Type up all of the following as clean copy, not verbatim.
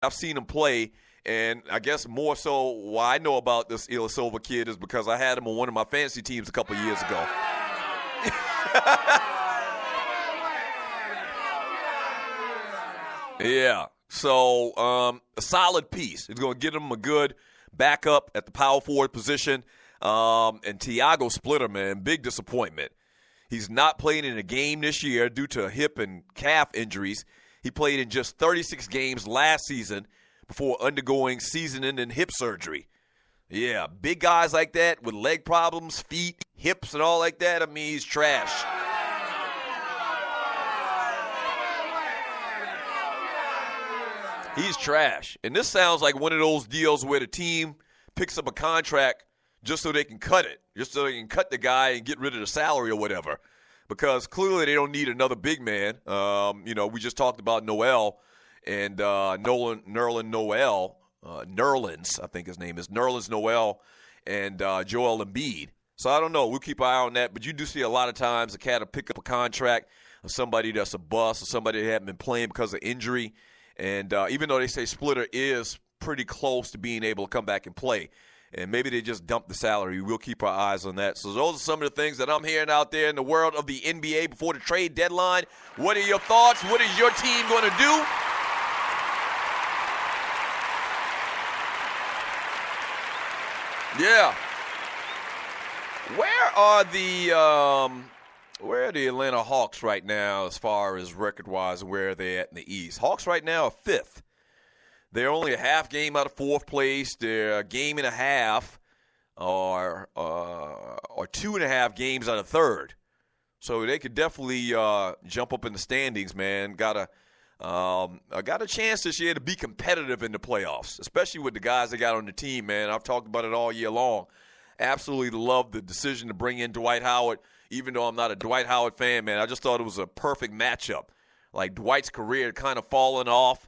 I've seen him play, and I guess more so why I know about this Ilyasova kid is because I had him on one of my fantasy teams a couple years ago. Yeah, so a solid piece. It's going to get him a good backup at the power forward position. And Tiago Splitter, man, big disappointment. He's not playing in a game this year due to hip and calf injuries. He played in just 36 games last season before undergoing season-ending hip surgery. Yeah, big guys like that with leg problems, feet, hips, and all like that, I mean, he's trash. He's trash. And this sounds like one of those deals where the team picks up a contract just so they can cut it, just so they can cut the guy and get rid of the salary or whatever. Because clearly they don't need another big man. We just talked about Noel and Nerlens Noel. Nerlens, I think his name is. Nerlens Noel and Joel Embiid. So I don't know. We'll keep an eye on that. But you do see a lot of times a cat will pick up a contract of somebody that's a bust or somebody that hasn't been playing because of injury. And even though they say Splitter is pretty close to being able to come back and play, and maybe they just dump the salary. We'll keep our eyes on that. So those are some of the things that I'm hearing out there in the world of the NBA before the trade deadline. What are your thoughts? What is your team going to do? Yeah. Where are the Atlanta Hawks right now as far as record-wise and where are they at in the East? Hawks right now are 5th. They're only a half game out of 4th place. They're a game and a half or 2.5 games out of 3rd. So they could definitely jump up in the standings, man. Got a chance this year to be competitive in the playoffs, especially with the guys they got on the team, man. I've talked about it all year long. Absolutely love the decision to bring in Dwight Howard, even though I'm not a Dwight Howard fan, man. I just thought it was a perfect matchup. Like Dwight's career kind of fallen off.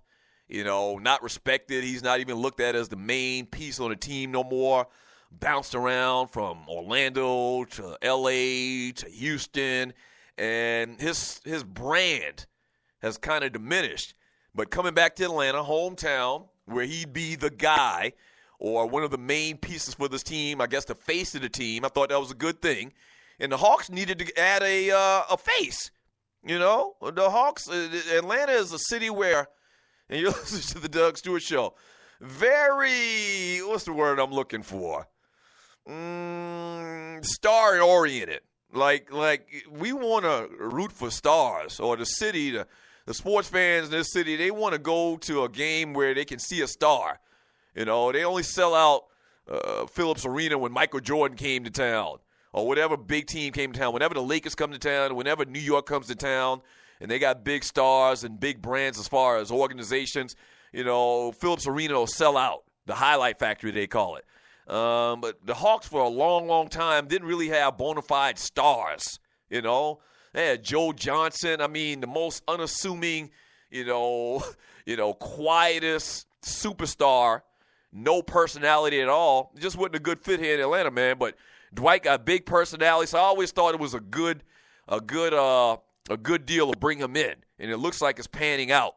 Not respected. He's not even looked at as the main piece on the team no more. Bounced around from Orlando to L.A. to Houston. And his brand has kind of diminished. But coming back to Atlanta, hometown, where he'd be the guy or one of the main pieces for this team, I guess the face of the team, I thought that was a good thing. And the Hawks needed to add a face. The Hawks, Atlanta is a city where, and you're listening to the Doug Stewart Show, very, what's the word I'm looking for? Star-oriented. Like we want to root for stars, or the city, the sports fans in this city, they want to go to a game where they can see a star. They only sell out Phillips Arena when Michael Jordan came to town, or whatever big team came to town. Whenever the Lakers come to town, whenever New York comes to town, and they got big stars and big brands as far as organizations, Phillips Arena will sell out, the highlight factory they call it. But the Hawks for a long, long time didn't really have bona fide stars, They had Joe Johnson, the most unassuming, quietest superstar, no personality at all. Just wasn't a good fit here in Atlanta, man. But Dwight got big personality, so I always thought it was a good deal to bring him in, and it looks like it's panning out.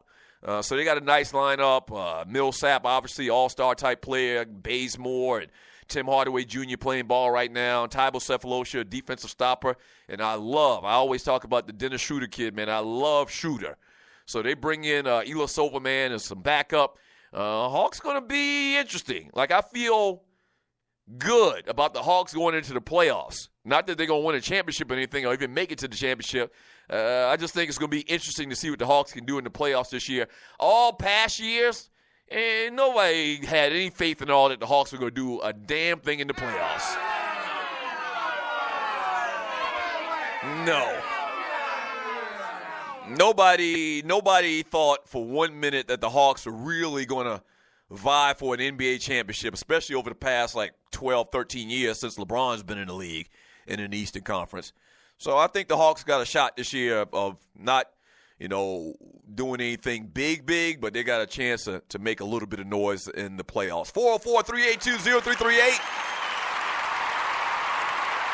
So they got a nice lineup. Millsap, obviously, all-star type player. Bazemore and Tim Hardaway Jr. playing ball right now. Tybo Cephalosha, defensive stopper. And I always talk about the Dennis Schroeder kid, man. I love Schroeder. So they bring in Ilyasova, man, and some backup. Hawks going to be interesting. I feel good about the Hawks going into the playoffs. Not that they're going to win a championship or anything or even make it to the championship. I just think it's going to be interesting to see what the Hawks can do in the playoffs this year. All past years, and nobody had any faith in all that the Hawks were going to do a damn thing in the playoffs. No. Nobody thought for 1 minute that the Hawks were really going to vie for an NBA championship, especially over the past 12, 13 years since LeBron's been in the league and in the Eastern Conference. So I think the Hawks got a shot this year of not, doing anything big, but they got a chance to make a little bit of noise in the playoffs. 404-382-0338.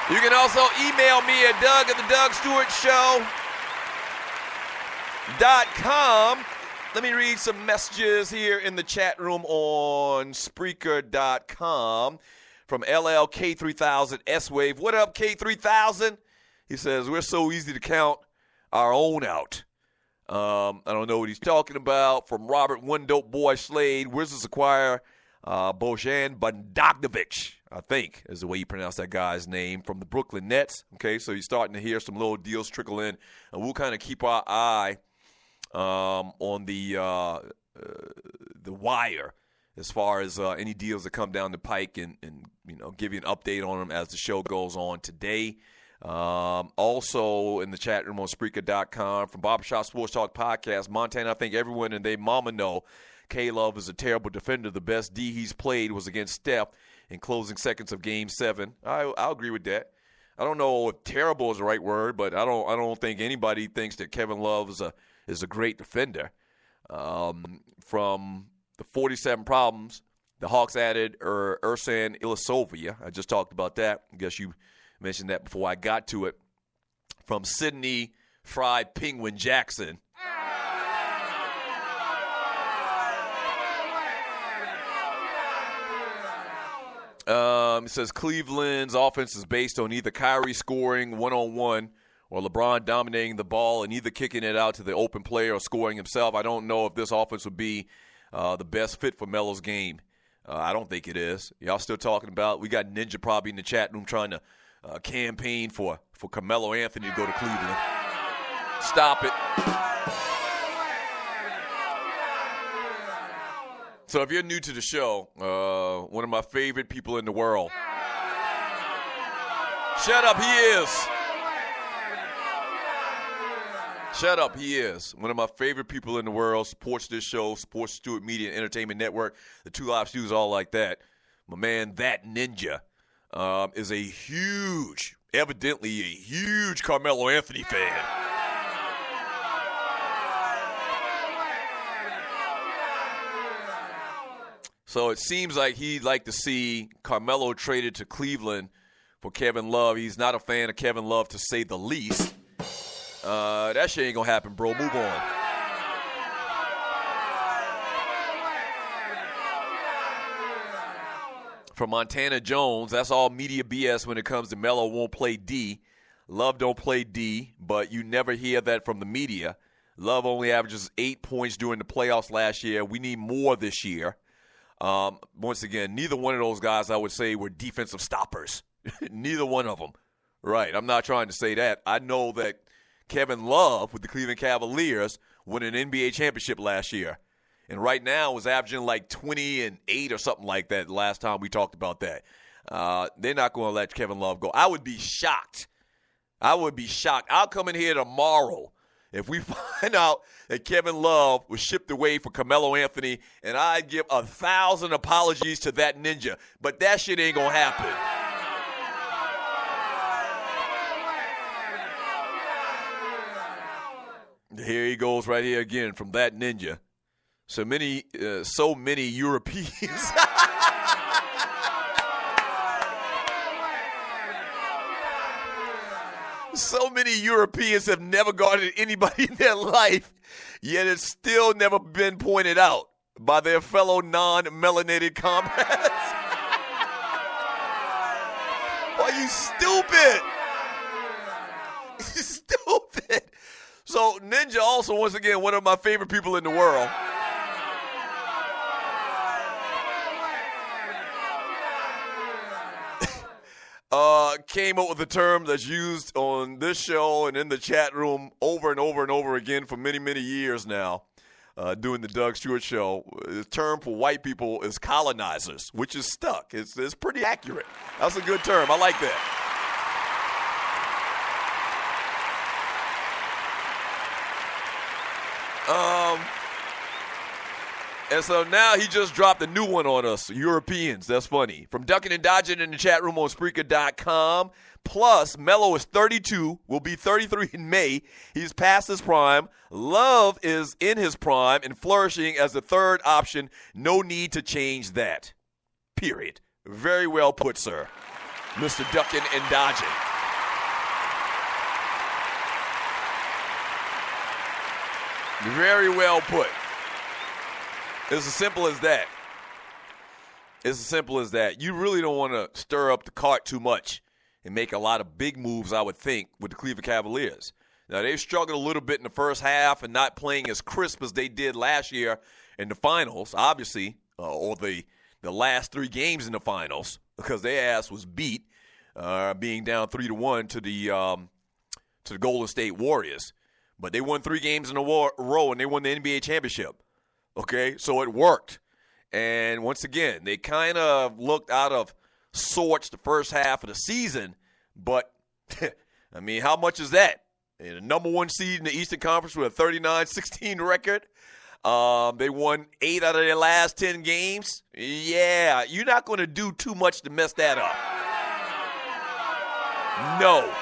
You can also email me at Doug@theDougStewartShow.com. Let me read some messages here in the chat room on Spreaker.com from LLK3000 S-Wave. What up, K3000? He says, we're so easy to count our own out. I don't know what he's talking about. From Robert One Dope Boy Slade, Wizards acquire Bojan Bogdanovic, I think is the way you pronounce that guy's name, from the Brooklyn Nets. Okay, so you're starting to hear some little deals trickle in, and we'll kind of keep our eye on the wire as far as any deals that come down the pike, and give you an update on them as the show goes on today. Also in the chat room on Spreaker.com from Barbershop Sports Talk Podcast, Montana, I think everyone and their mama know K-Love is a terrible defender. The best D he's played was against Steph in closing seconds of Game 7. I'll agree with that. I don't know if terrible is the right word, but I don't think anybody thinks that Kevin Love is a great defender. From the 47 problems, the Hawks added Ersan Ilyasova. I just talked about that. I guess you mentioned that before I got to it. From Sydney Fried Penguin Jackson. It says Cleveland's offense is based on either Kyrie scoring one-on-one or LeBron dominating the ball and either kicking it out to the open player or scoring himself. I don't know if this offense would be the best fit for Melo's game. I don't think it is. Y'all still talking about, we got Ninja probably in the chat room trying to campaign for Carmelo Anthony to go to Cleveland. Stop it. So if you're new to the show, one of my favorite people in the world. Shut up, he is. Shut up, he is. One of my favorite people in the world, supports this show, supports Stewart Media and Entertainment Network, the Two Live Stews, all like that. My man, That Ninja, is evidently a huge Carmelo Anthony fan. So it seems like he'd like to see Carmelo traded to Cleveland for Kevin Love. He's not a fan of Kevin Love, to say the least. That shit ain't going to happen, bro. Move on. From Montana Jones, that's all media BS when it comes to Melo won't play D. Love don't play D, but you never hear that from the media. Love only averages 8 points during the playoffs last year. We need more this year. Once again, neither one of those guys, I would say, were defensive stoppers. Neither one of them. Right, I'm not trying to say that. I know that Kevin Love with the Cleveland Cavaliers won an NBA championship last year. And right now was averaging like 20 and 8 or something like that last time we talked about that. They're not going to let Kevin Love go. I would be shocked. I'll come in here tomorrow if we find out that Kevin Love was shipped away for Carmelo Anthony, and I'd give 1,000 apologies to That Ninja. But that shit ain't going to happen. Here he goes right here again from That Ninja. So many Europeans. So many Europeans have never guarded anybody in their life, yet it's still never been pointed out by their fellow non-melanated comrades. Are you stupid? Stupid. So Ninja also, once again, one of my favorite people in the world. Came up with a term that's used on this show and in the chat room over and over and over again for many, many years now, doing the Doug Stewart Show. The term for white people is colonizers, which is stuck. It's pretty accurate. That's a good term. I like that. And so now he just dropped a new one on us, Europeans. That's funny. From Ducking and Dodging in the chat room on Spreaker.com. Plus, Melo is 32, will be 33 in May. He's past his prime. Love is in his prime and flourishing as the third option. No need to change that. Period. Very well put, sir. Mr. Ducking and Dodging. Very well put. It's as simple as that. It's as simple as that. You really don't want to stir up the cart too much and make a lot of big moves, I would think, with the Cleveland Cavaliers. Now, they've struggled a little bit in the first half and not playing as crisp as they did last year in the finals, obviously, or the last 3 games in the finals, because their ass was beat, being down 3-1 to the Golden State Warriors. But they won 3 games in a row, and they won the NBA championship. Okay, so it worked. And once again, they kind of looked out of sorts the first half of the season. But, I mean, how much is that? And the number 1 seed in the Eastern Conference with a 39-16 record. They won 8 out of their last 10 games. Yeah, you're not going to do too much to mess that up. No.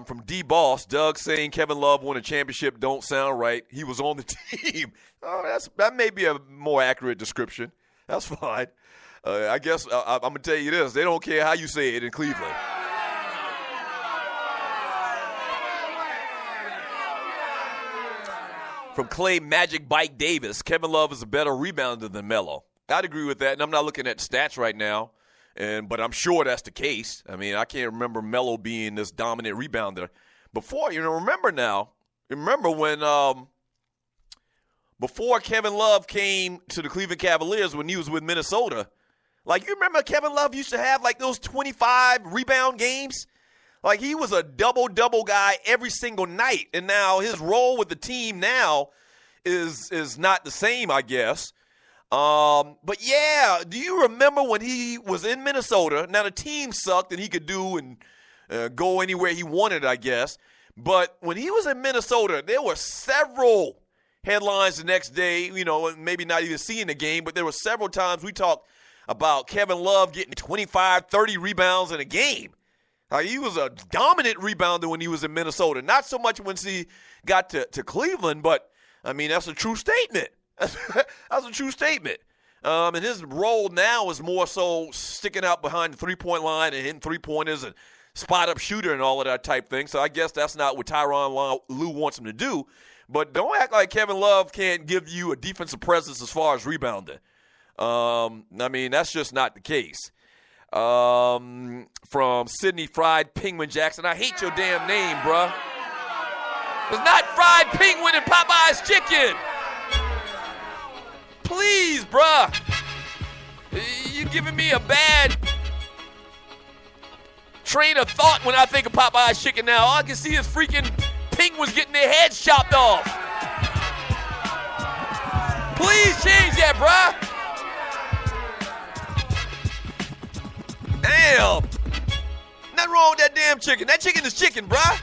From D-Boss, Doug saying Kevin Love won a championship don't sound right. He was on the team. Oh, that may be a more accurate description. That's fine. I guess I'm going to tell you this. They don't care how you say it in Cleveland. From Clay Magic Bike Davis, Kevin Love is a better rebounder than Melo. I'd agree with that, and I'm not looking at stats right now, but I'm sure that's the case. I mean, I can't remember Melo being this dominant rebounder before. Remember when before Kevin Love came to the Cleveland Cavaliers when he was with Minnesota, like, you remember Kevin Love used to have, like, those 25 rebound games? Like, he was a double-double guy every single night. And now his role with the team now is not the same, I guess. But, yeah, do you remember when he was in Minnesota? Now, the team sucked and he could do and go anywhere he wanted, I guess. But when he was in Minnesota, there were several headlines the next day, maybe not even seeing the game, but there were several times we talked about Kevin Love getting 25, 30 rebounds in a game. He was a dominant rebounder when he was in Minnesota. Not so much when he got to Cleveland, but, I mean, that's a true statement. That's a true statement. And his role now is more so sticking out behind the three-point line and hitting three-pointers and spot-up shooter and all of that type thing. So I guess that's not what Tyronn Lue wants him to do. But don't act like Kevin Love can't give you a defensive presence as far as rebounding. I mean, that's just not the case. From Sydney Fried Penguin Jackson. I hate your damn name, bruh. It's not Fried Penguin and Popeye's Chicken. Please, bruh. You're giving me a bad train of thought when I think of Popeye's Chicken now. All I can see is freaking penguins getting their heads chopped off. Please change that, bruh. Damn. Nothing wrong with that damn chicken. That chicken is chicken, bruh.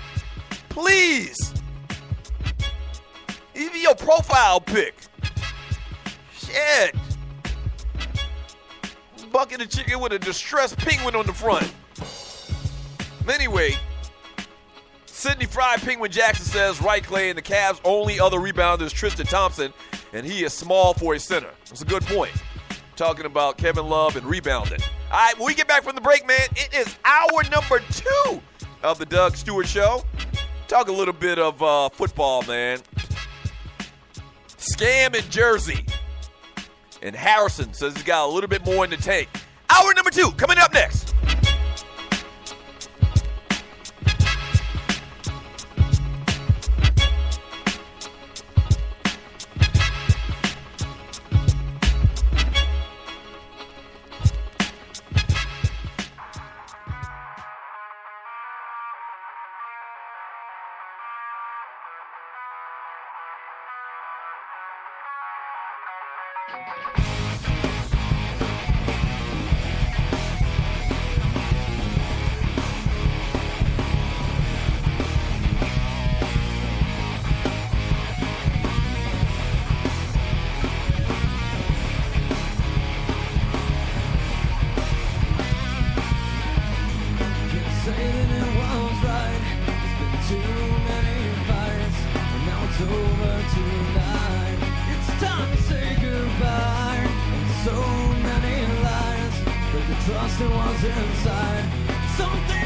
Please. Even your profile pic. Shit. Bucket of chicken with a distressed penguin on the front. Anyway, Sydney Fried Penguin Jackson says, right, Clay, and the Cavs' only other rebounder is Tristan Thompson, and he is small for a center. That's a good point. Talking about Kevin Love and rebounding. All right, when we get back from the break, man, it is hour number 2 of the Doug Stewart Show. Talk a little bit of football, man. Scam in Jersey. And Harrison says he's got a little bit more in the tank. Hour number 2 coming up next. Trust it was inside something.